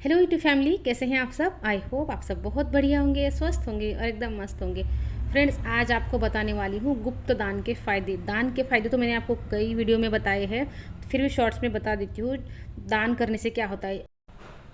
Hello YouTube family, कैसे हैं आप सब। आई होप आप सब बहुत बढ़िया होंगे, स्वस्थ होंगे और एकदम मस्त होंगे। फ्रेंड्स, आज आपको बताने वाली हूँ गुप्त दान के फ़ायदे। दान के फ़ायदे तो मैंने आपको कई वीडियो में बताए हैं, फिर भी शॉर्ट्स में बता देती हूँ दान करने से क्या होता है।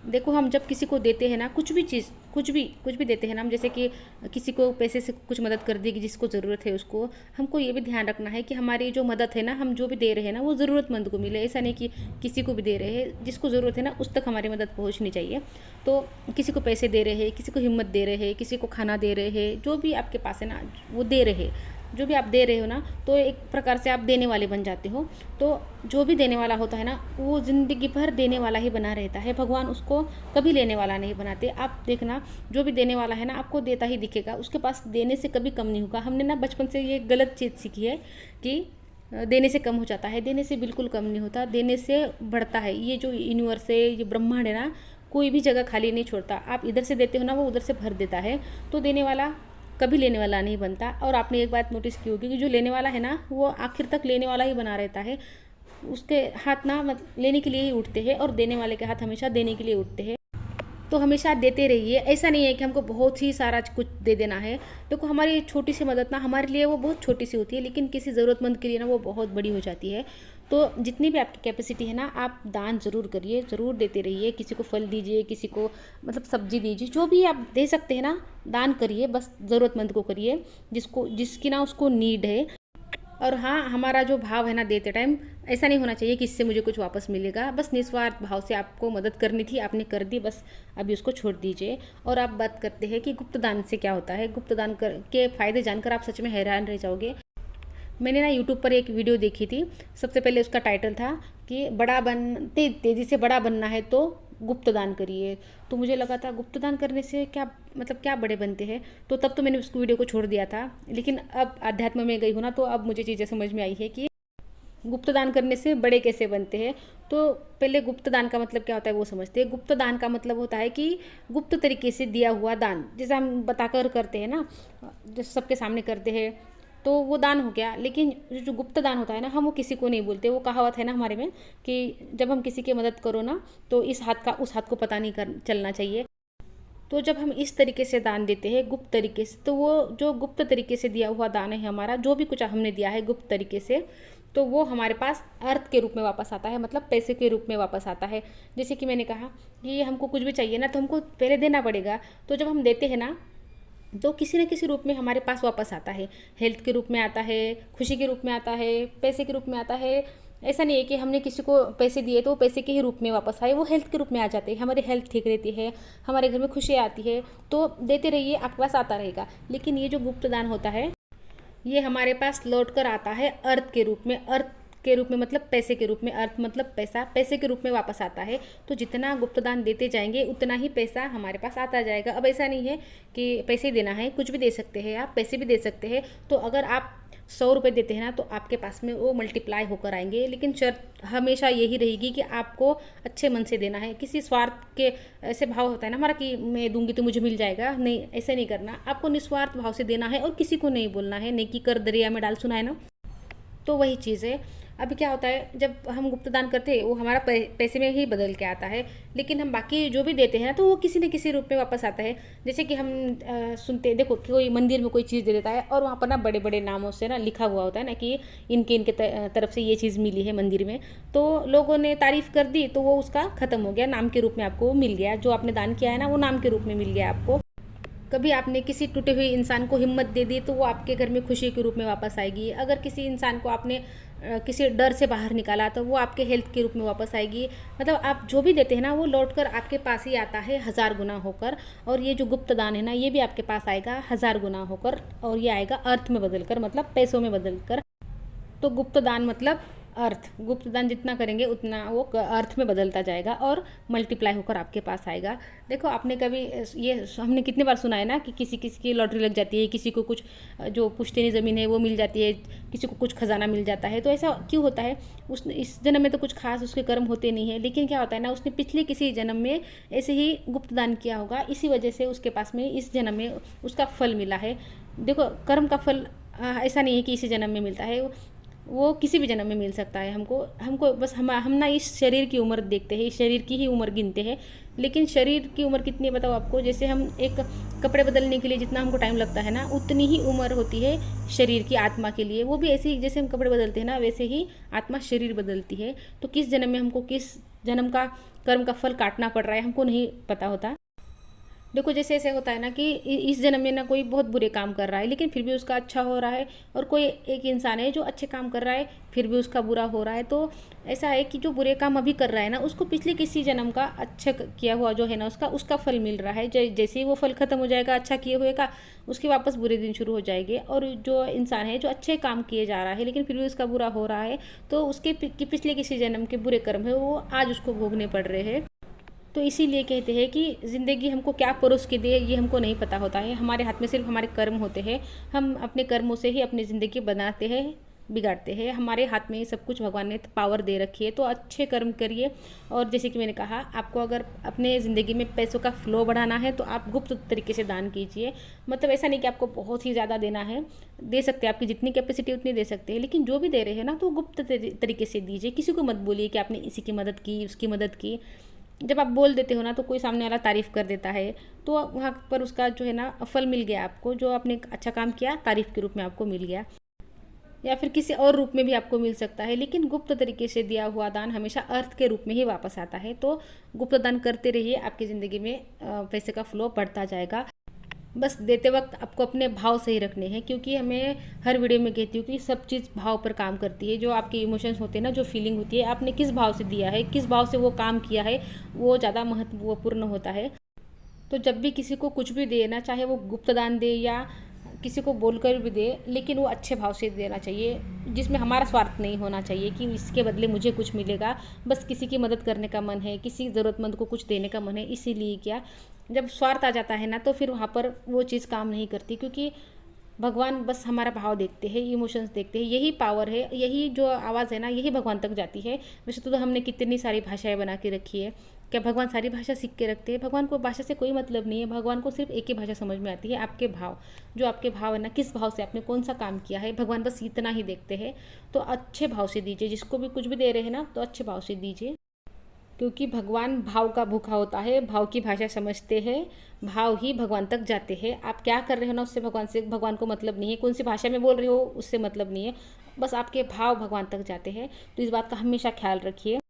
देखो, हम जब किसी को देते हैं ना, कुछ भी चीज़, कुछ भी देते हैं ना हम, जैसे कि किसी को पैसे से कुछ मदद कर दी कि जिसको ज़रूरत है उसको, हमको ये भी ध्यान रखना है कि हमारी जो मदद है ना, हम जो भी दे रहे हैं ना, वो ज़रूरतमंद को मिले। ऐसा नहीं कि किसी को भी दे रहे हैं, जिसको ज़रूरत है ना उस तक हमारी मदद पहुंचनी चाहिए। तो किसी को पैसे दे रहे हैं, किसी को हिम्मत दे रहे हैं, किसी को खाना दे रहे हैं, जो भी आपके पास है ना वो दे रहे हैं। जो भी आप दे रहे हो ना, तो एक प्रकार से आप देने वाले बन जाते हो। तो जो भी देने वाला होता है ना, वो ज़िंदगी भर देने वाला ही बना रहता है। भगवान उसको कभी लेने वाला नहीं बनाते। आप देखना, जो भी देने वाला है ना, आपको देता ही दिखेगा, उसके पास देने से कभी कम नहीं होगा। हमने ना बचपन से ये गलत चीज़ सीखी है कि देने से कम हो जाता है। देने से बिल्कुल कम नहीं होता, देने से बढ़ता है। ये जो यूनिवर्स है, ये ब्रह्मांड है ना, कोई भी जगह खाली नहीं छोड़ता। आप इधर से देते हो ना, वो उधर से भर देता है। तो देने वाला कभी लेने वाला नहीं बनता। और आपने एक बात नोटिस की होगी कि जो लेने वाला है ना, वो आखिर तक लेने वाला ही बना रहता है। उसके हाथ ना लेने के लिए ही उठते हैं, और देने वाले के हाथ हमेशा देने के लिए उठते हैं। तो हमेशा देते रहिए। ऐसा नहीं है कि हमको बहुत ही सारा कुछ दे देना है। देखो, हमारी छोटी सी मदद ना हमारे लिए वो बहुत छोटी सी होती है, लेकिन किसी ज़रूरतमंद के लिए ना वो बहुत बड़ी हो जाती है। तो जितनी भी आपकी कैपेसिटी है ना, आप दान ज़रूर करिए, ज़रूर देते रहिए। किसी को फल दीजिए, किसी को मतलब सब्जी दीजिए, जो भी आप दे सकते हैं ना, दान करिए। बस ज़रूरतमंद को करिए, जिसकी ना उसको नीड है। और हाँ, हमारा जो भाव है ना देते टाइम, ऐसा नहीं होना चाहिए कि इससे मुझे कुछ वापस मिलेगा। बस निस्वार्थ भाव से आपको मदद करनी थी, आपने कर दी, बस अभी उसको छोड़ दीजिए। और आप बात करते हैं कि गुप्त दान से क्या होता है। गुप्त दान के फ़ायदे जानकर आप सच में हैरान रह जाओगे। मैंने ना यूट्यूब पर एक वीडियो देखी थी। सबसे पहले उसका टाइटल था कि तेज़ी से बड़ा बनना है तो गुप्त दान करिए। तो मुझे लगा था गुप्त दान करने से क्या मतलब क्या बड़े बनते हैं। तो तब तो मैंने उस वीडियो को छोड़ दिया था। लेकिन अब अध्यात्म में गई हूँ ना, तो अब मुझे चीज़ें समझ में आई है कि गुप्त दान करने से बड़े कैसे बनते हैं। तो पहले गुप्त दान का मतलब क्या होता है वो समझते हैं। गुप्त दान का मतलब होता है कि गुप्त तरीके से दिया हुआ दान, जैसे हम बताकर करते हैं ना, जैसे सबके सामने करते हैं, तो वो दान हो गया। लेकिन जो गुप्त दान होता है ना, हम वो किसी को नहीं बोलते। वो कहावत है ना हमारे में कि जब हम किसी की मदद करो ना, तो इस हाथ का उस हाथ को पता नहीं कर चलना चाहिए। तो जब हम इस तरीके से दान देते हैं गुप्त तरीके से, तो वो जो गुप्त तरीके से दिया हुआ दान है हमारा, जो भी कुछ हमने दिया है गुप्त तरीके से, तो वो हमारे पास अर्थ के रूप में वापस आता है, मतलब पैसे के रूप में वापस आता है। जैसे कि मैंने कहा कि हमको कुछ भी चाहिए ना, तो हमको पहले देना पड़ेगा। तो जब हम देते हैं ना, तो किसी न किसी रूप में हमारे पास वापस आता है। हेल्थ के रूप में आता है, खुशी के रूप में आता है, पैसे के रूप में आता है। ऐसा नहीं है कि हमने किसी को पैसे दिए तो वो पैसे के ही रूप में वापस आए, वो हेल्थ के रूप में आ जाते हैं। हमारी हेल्थ ठीक रहती है, हमारे घर में खुशी आती है। तो देते रहिए, आपके पास आता रहेगा। लेकिन ये जो गुप्त दान होता है, ये हमारे पास लौट कर आता है अर्थ के रूप में। अर्थ के रूप में मतलब पैसे के रूप में। अर्थ मतलब पैसा, पैसे के रूप में वापस आता है। तो जितना गुप्तदान देते जाएंगे उतना ही पैसा हमारे पास आता जाएगा। अब ऐसा नहीं है कि पैसे देना है, कुछ भी दे सकते हैं आप, पैसे भी दे सकते हैं। तो अगर आप 100 रुपये देते हैं ना, तो आपके पास में वो मल्टीप्लाई होकर आएंगे। लेकिन शर्त हमेशा यही रहेगी कि आपको अच्छे मन से देना है। किसी स्वार्थ के ऐसे भाव होता है ना हमारा कि मैं दूंगी तो मुझे मिल जाएगा, नहीं, ऐसे नहीं करना। आपको निस्वार्थ भाव से देना है और किसी को नहीं बोलना है नेकी कर दरिया में डाल, सुना है ना। तो वही चीज़ है। अभी क्या होता है, जब हम गुप्त दान करते हैं वो हमारा पैसे में ही बदल के आता है। लेकिन हम बाकी जो भी देते हैं ना, तो वो किसी न किसी रूप में वापस आता है। जैसे कि हम सुनते हैं, देखो कि कोई मंदिर में कोई चीज़ दे देता है, और वहाँ पर ना बड़े बड़े नामों से ना लिखा हुआ होता है ना कि इनके तरफ से ये चीज़ मिली है मंदिर में। तो लोगों ने तारीफ़ कर दी, तो वो उसका ख़त्म हो गया, नाम के रूप में आपको मिल गया। जो आपने दान किया है ना, वो नाम के रूप में मिल गया आपको। कभी आपने किसी टूटे हुए इंसान को हिम्मत दे दी, तो वो आपके घर में खुशी के रूप में वापस आएगी। अगर किसी इंसान को आपने किसी डर से बाहर निकाला, तो वो आपके हेल्थ के रूप में वापस आएगी। मतलब आप जो भी देते हैं ना, वो लौट कर आपके पास ही आता है 1000 गुना होकर। और ये जो गुप्त दान है ना, ये भी आपके पास आएगा 1000 गुना होकर, और ये आएगा अर्थ में बदल कर, मतलब पैसों में बदल कर। तो गुप्त दान मतलब अर्थ। गुप्त दान जितना करेंगे उतना वो अर्थ में बदलता जाएगा और मल्टीप्लाई होकर आपके पास आएगा। देखो, आपने कभी ये हमने कितने बार सुना है ना कि किसी किसी की लॉटरी लग जाती है, किसी को कुछ जो पुश्तैनी ज़मीन है वो मिल जाती है, किसी को कुछ खजाना मिल जाता है। तो ऐसा क्यों होता है? उस इस जन्म में तो कुछ खास उसके कर्म होते नहीं है, लेकिन क्या होता है ना, उसने पिछले किसी जन्म में ऐसे ही गुप्त दान किया होगा, इसी वजह से उसके पास में इस जन्म में उसका फल मिला है। देखो, कर्म का फल ऐसा नहीं है कि इसी जन्म में मिलता है। वो किसी भी जन्म में मिल सकता है हमको। हमको बस हम ना इस शरीर की उम्र देखते हैं, इस शरीर की ही उम्र गिनते हैं। लेकिन शरीर की उम्र कितनी है बताओ आपको? जैसे हम एक कपड़े बदलने के लिए जितना हमको टाइम लगता है ना, उतनी ही उम्र होती है शरीर की, आत्मा के लिए। वो भी ऐसे ही जैसे हम कपड़े बदलते हैं ना, वैसे ही आत्मा शरीर बदलती है। तो किस जन्म में हमको किस जन्म का कर्म का फल काटना पड़ रहा है हमको नहीं पता होता। देखो जैसे ऐसे होता है ना कि इस जन्म में ना कोई बहुत बुरे काम कर रहा है लेकिन फिर भी उसका अच्छा हो रहा है, और कोई एक इंसान है जो अच्छे काम कर रहा है फिर भी उसका बुरा हो रहा है। तो ऐसा है कि जो बुरे काम अभी कर रहा है ना, उसको पिछले किसी जन्म का अच्छा किया हुआ जो है ना, उसका फल मिल रहा है। जैसे ही वो फल खत्म हो जाएगा अच्छा किए हुए का, उसके वापस बुरे दिन शुरू हो जाएंगे। और जो इंसान है जो अच्छे काम किए जा रहा है लेकिन फिर भी उसका बुरा हो रहा है, तो उसके पिछले किसी जन्म के बुरे कर्म है वो आज उसको भोगने पड़ रहे हैं। तो इसीलिए कहते हैं कि ज़िंदगी हमको क्या परोस के दे ये हमको नहीं पता होता है। हमारे हाथ में सिर्फ हमारे कर्म होते हैं। हम अपने कर्मों से ही अपनी ज़िंदगी बनाते हैं, बिगाड़ते हैं। हमारे हाथ में सब कुछ भगवान ने पावर दे रखी है, तो अच्छे कर्म करिए। और जैसे कि मैंने कहा, आपको अगर अपने ज़िंदगी में पैसों का फ्लो बढ़ाना है तो आप गुप्त तरीके से दान कीजिए। मतलब ऐसा नहीं कि आपको बहुत ही ज़्यादा देना है, दे सकते हैं, आपकी जितनी कैपेसिटी उतनी दे सकते हैं। लेकिन जो भी दे रहे हैं ना, तो गुप्त तरीके से दीजिए। किसी को मत बोलिए कि आपने इसी की मदद की, उसकी मदद की। जब आप बोल देते हो ना, तो कोई सामने वाला तारीफ़ कर देता है, तो वहाँ पर उसका जो है ना फल मिल गया आपको। जो आपने अच्छा काम किया तारीफ़ के रूप में आपको मिल गया, या फिर किसी और रूप में भी आपको मिल सकता है। लेकिन गुप्त तरीके से दिया हुआ दान हमेशा अर्थ के रूप में ही वापस आता है। तो गुप्त दान करते रहिए, आपकी ज़िंदगी में पैसे का फ्लो बढ़ता जाएगा। बस देते वक्त आपको अपने भाव सही रखने हैं, क्योंकि हमें हर वीडियो में कहती हूँ कि सब चीज़ भाव पर काम करती है। जो आपके इमोशंस होते हैं ना, जो फीलिंग होती है, आपने किस भाव से दिया है, किस भाव से वो काम किया है, वो ज़्यादा महत्वपूर्ण होता है। तो जब भी किसी को कुछ भी दे ना, चाहे वो गुप्त दान दे या किसी को बोलकर भी दे, लेकिन वो अच्छे भाव से देना चाहिए, जिसमें हमारा स्वार्थ नहीं होना चाहिए कि इसके बदले मुझे कुछ मिलेगा। बस किसी की मदद करने का मन है, किसी ज़रूरतमंद को कुछ देने का मन है, इसीलिए क्या। जब स्वार्थ आ जाता है ना, तो फिर वहाँ पर वो चीज़ काम नहीं करती, क्योंकि भगवान बस हमारा भाव देखते हैं, इमोशंस देखते हैं। यही पावर है, यही जो आवाज़ है ना, यही भगवान तक जाती है। वैसे तो हमने कितनी सारी भाषाएं बना के रखी है। क्या भगवान सारी भाषा सीख के रखते हैं? भगवान को भाषा से कोई मतलब नहीं है। भगवान को सिर्फ एक ही भाषा समझ में आती है, आपके भाव। जो आपके भाव है ना, किस भाव से आपने कौन सा काम किया है, भगवान बस इतना ही देखते हैं। तो अच्छे भाव से दीजिए, जिसको भी कुछ भी दे रहे हैं ना, तो अच्छे भाव से दीजिए। क्योंकि भगवान भाव का भूखा होता है, भाव की भाषा समझते हैं, भाव ही भगवान तक जाते हैं। आप क्या कर रहे हो ना, उससे भगवान को मतलब नहीं है। कौन सी भाषा में बोल रहे हो उससे मतलब नहीं है, बस आपके भाव भगवान तक जाते हैं। तो इस बात का हमेशा ख्याल रखिए।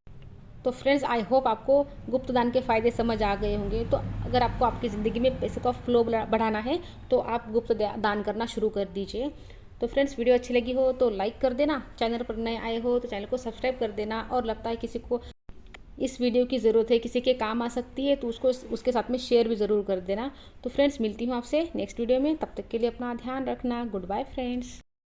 तो फ्रेंड्स, आई होप आपको गुप्त दान के फ़ायदे समझ आ गए होंगे। तो अगर आपको आपकी ज़िंदगी में पैसे का फ्लो बढ़ाना है, तो आप गुप्त दान करना शुरू कर दीजिए। तो फ्रेंड्स, वीडियो अच्छी लगी हो तो लाइक कर देना, चैनल पर नए आए हो तो चैनल को सब्सक्राइब कर देना, और लगता है किसी को इस वीडियो की ज़रूरत है, किसी के काम आ सकती है, तो उसको उसके साथ में शेयर भी ज़रूर कर देना। तो फ्रेंड्स, मिलती हूँ आपसे नेक्स्ट वीडियो में। तब तक के लिए अपना ध्यान रखना। Good bye friends.